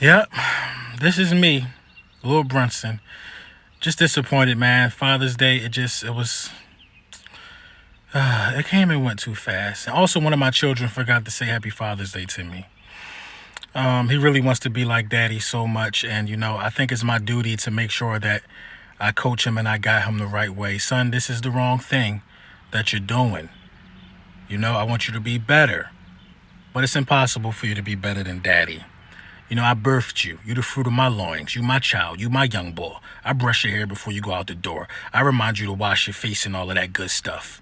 Yep, this is me, Lil Brunson. Just disappointed, man. Father's Day, it came and went too fast. And also, one of my children forgot to say Happy Father's Day to me. He really wants to be like Daddy so much, and I think it's my duty to make sure that I coach him and I guide him the right way. Son, this is the wrong thing that you're doing. I want you to be better, but it's impossible for you to be better than Daddy. I birthed you. You the fruit of my loins. You my child. You my young boy. I brush your hair before you go out the door. I remind you to wash your face and all of that good stuff.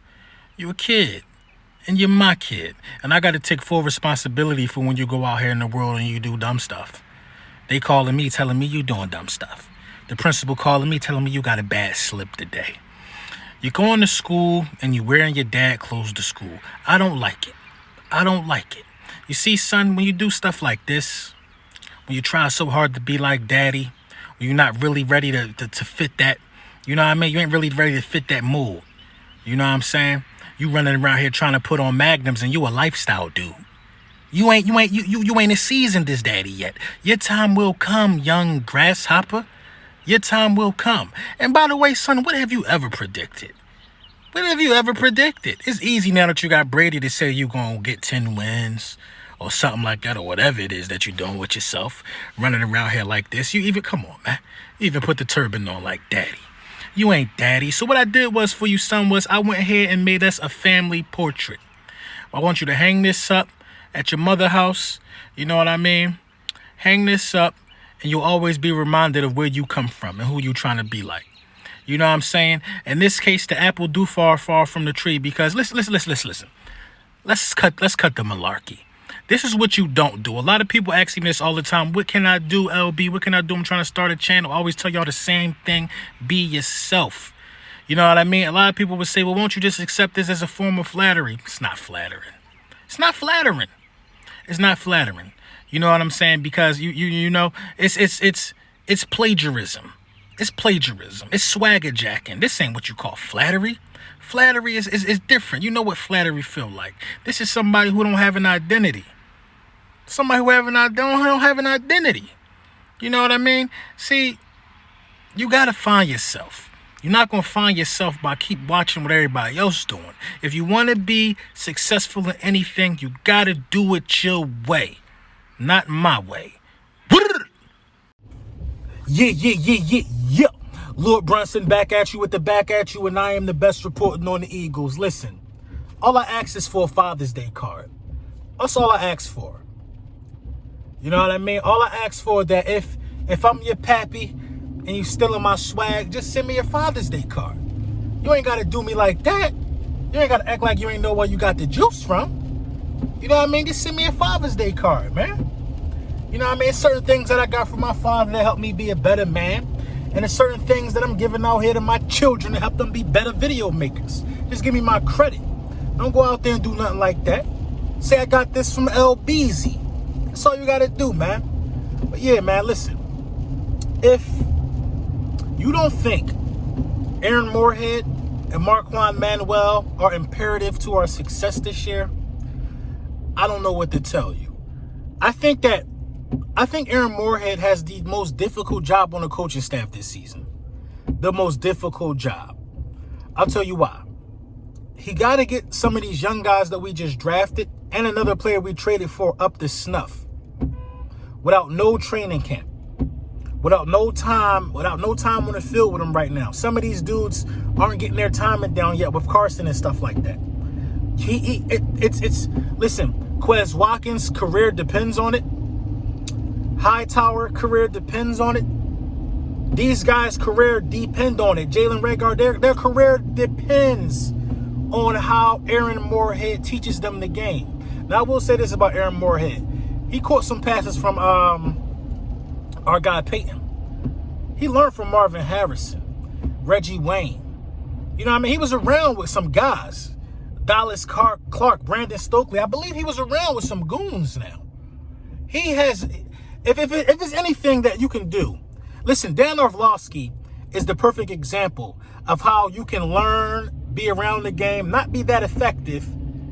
You a kid, and you're my kid. And I got to take full responsibility for when you go out here in the world and you do dumb stuff. They calling me, telling me you doing dumb stuff. The principal calling me, telling me you got a bad slip today. You going to school and you wearing your dad clothes to school. I don't like it. I don't like it. You see, son, when you do stuff like this, when you try so hard to be like Daddy, when you're not really ready to fit that, you know what I mean? You ain't really ready to fit that mold. You know what I'm saying? You running around here trying to put on magnums and you a lifestyle dude. You ain't a seasoned as Daddy yet. Your time will come, young grasshopper. Your time will come. And by the way, son, what have you ever predicted? What have you ever predicted? It's easy now that you got Brady to say you gonna get 10 wins or something like that, or whatever it is that you're doing with yourself, running around here like this. Come on, man. You even put the turban on like Daddy. You ain't Daddy. So what I did was for you, son, was I went ahead and made us a family portrait. I want you to hang this up at your mother's house. You know what I mean? Hang this up, and you'll always be reminded of where you come from and who you trying to be like. You know what I'm saying? In this case, the apple do fall far from the tree, because listen. Let's cut the malarkey. This is what you don't do. A lot of people ask me this all the time. What can I do, LB? What can I do? I'm trying to start a channel. I always tell y'all the same thing. Be yourself. You know what I mean? A lot of people would say, well, won't you just accept this as a form of flattery? It's not flattering. It's not flattering. It's not flattering. You know what I'm saying? Because it's plagiarism. It's plagiarism. It's swagger jacking. This ain't what you call flattery. Flattery is different. You know what flattery feel like. This is somebody who don't have an identity. Somebody who don't have an identity. You know what I mean? See, you got to find yourself. You're not going to find yourself by keep watching what everybody else doing. If you want to be successful in anything, you got to do it your way, not my way. Yeah. Lord Brunson back at you with the back at you, and I am the best reporting on the Eagles. Listen, all I ask is for a Father's Day card. That's all I ask for. You know what I mean? All I ask for is that if I'm your pappy and you stealing my swag, just send me a Father's Day card. You ain't got to do me like that. You ain't got to act like you ain't know where you got the juice from. You know what I mean? Just send me a Father's Day card, man. You know what I mean? Certain things that I got from my father that helped me be a better man. And there's certain things that I'm giving out here to my children to help them be better video makers. Just give me my credit. Don't go out there and do nothing like that. Say I got this from LBZ. That's all you got to do, man. But yeah, man, listen. If you don't think Aaron Moorehead and Marquand Manuel are imperative to our success this year, I don't know what to tell you. I think Aaron Moorehead has the most difficult job on the coaching staff this season. The most difficult job. I'll tell you why. He got to get some of these young guys that we just drafted and another player we traded for up to snuff. Without no training camp. Without no time on the field with them right now. Some of these dudes aren't getting their timing down yet with Carson and stuff like that. Listen, Quez Watkins' career depends on it. Hightower career depends on it. These guys' career depend on it. Jalen Rager, their career depends on how Aaron Moorehead teaches them the game. Now, I will say this about Aaron Moorehead. He caught some passes from our guy Peyton. He learned from Marvin Harrison, Reggie Wayne. You know what I mean? He was around with some guys. Dallas Clark, Brandon Stokely. I believe he was around with some goons now. He has... If it's anything that you can do, listen, Dan Orlovsky is the perfect example of how you can learn, be around the game, not be that effective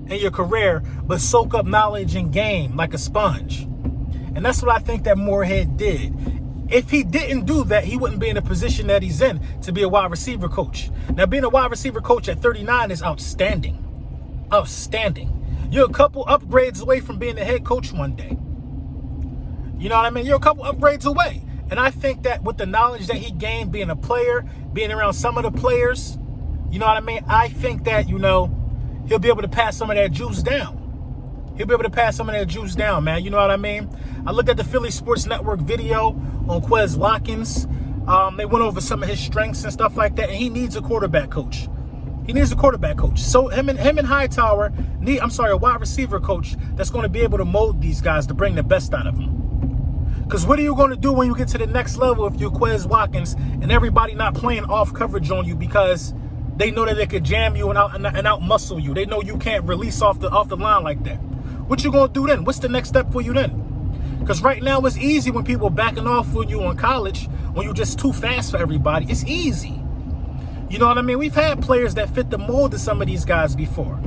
in your career, but soak up knowledge and game like a sponge. And that's what I think that Moorehead did. If he didn't do that, he wouldn't be in the position that he's in to be a wide receiver coach. Now, being a wide receiver coach at 39 is outstanding. Outstanding. You're a couple upgrades away from being the head coach one day. You know what I mean? You're a couple upgrades away. And I think that with the knowledge that he gained being a player, being around some of the players, you know what I mean? I think that, you know, he'll be able to pass some of that juice down. He'll be able to pass some of that juice down, man. You know what I mean? I looked at the Philly Sports Network video on Quez Watkins. They went over some of his strengths and stuff like that, and he needs a quarterback coach. He needs a quarterback coach. So him and Hightower need, a wide receiver coach that's going to be able to mold these guys to bring the best out of them. Because what are you going to do when you get to the next level if you're Quez Watkins and everybody not playing off coverage on you because they know that they could jam you and out muscle you? They know you can't release off the line like that. What you going to do then? What's the next step for you then? Because right now it's easy when people backing off when you in college, when you're just too fast for everybody. It's easy. You know what I mean? We've had players that fit the mold of some of these guys before.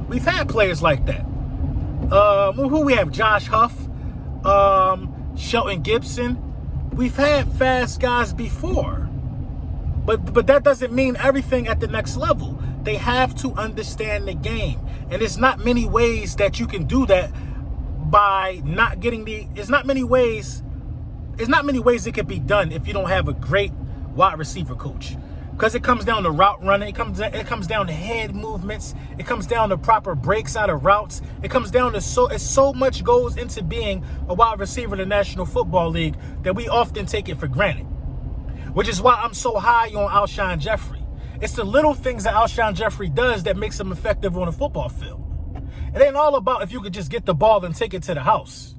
We've had players like that. Who we have? Josh Huff, Shelton Gibson. We've had fast guys before. But that doesn't mean everything at the next level. They have to understand the game. And there's not many ways that you can do that by not getting there's not many ways it could be done if you don't have a great wide receiver coach. Because it comes down to route running, it comes down to head movements, it comes down to proper breaks out of routes, it comes down to so much goes into being a wide receiver in the National Football League that we often take it for granted. Which is why I'm so high on Alshon Jeffrey. It's the little things that Alshon Jeffrey does that makes him effective on a football field. It ain't all about if you could just get the ball and take it to the house.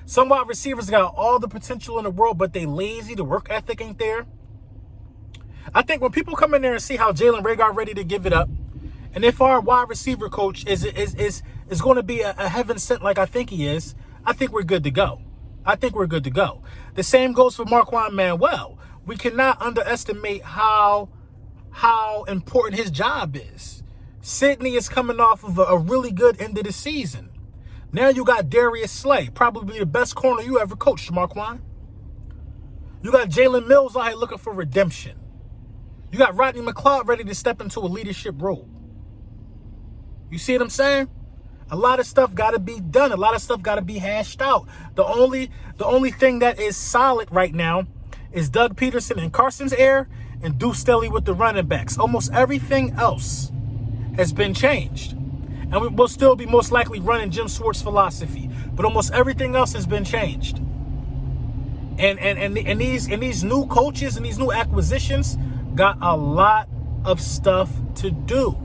Some wide receivers got all the potential in the world, but they lazy. The work ethic ain't there. I think when people come in there and see how Jalen Reagor ready to give it up, and if our wide receiver coach is going to be a heaven sent like I think he is, I think we're good to go. I think we're good to go. The same goes for Marquand Manuel. We cannot underestimate how important his job is. Sidney is coming off of a really good end of the season. Now you got Darius Slay, probably the best corner you ever coached, Marquand. You got Jalen Mills out here looking for redemption. You got Rodney McLeod ready to step into a leadership role. You see what I'm saying? A lot of stuff got to be done. A lot of stuff got to be hashed out. The only thing that is solid right now is Doug Peterson and Carson's Air and Deuce Staley with the running backs. Almost everything else has been changed. And we will still be most likely running Jim Schwartz's philosophy. But almost everything else has been changed. And these new coaches and these new acquisitions got a lot of stuff to do.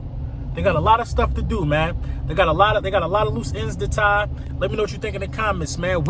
They got a lot of stuff to do, man. They got a lot of loose ends to tie. Let me know what you think in the comments, man.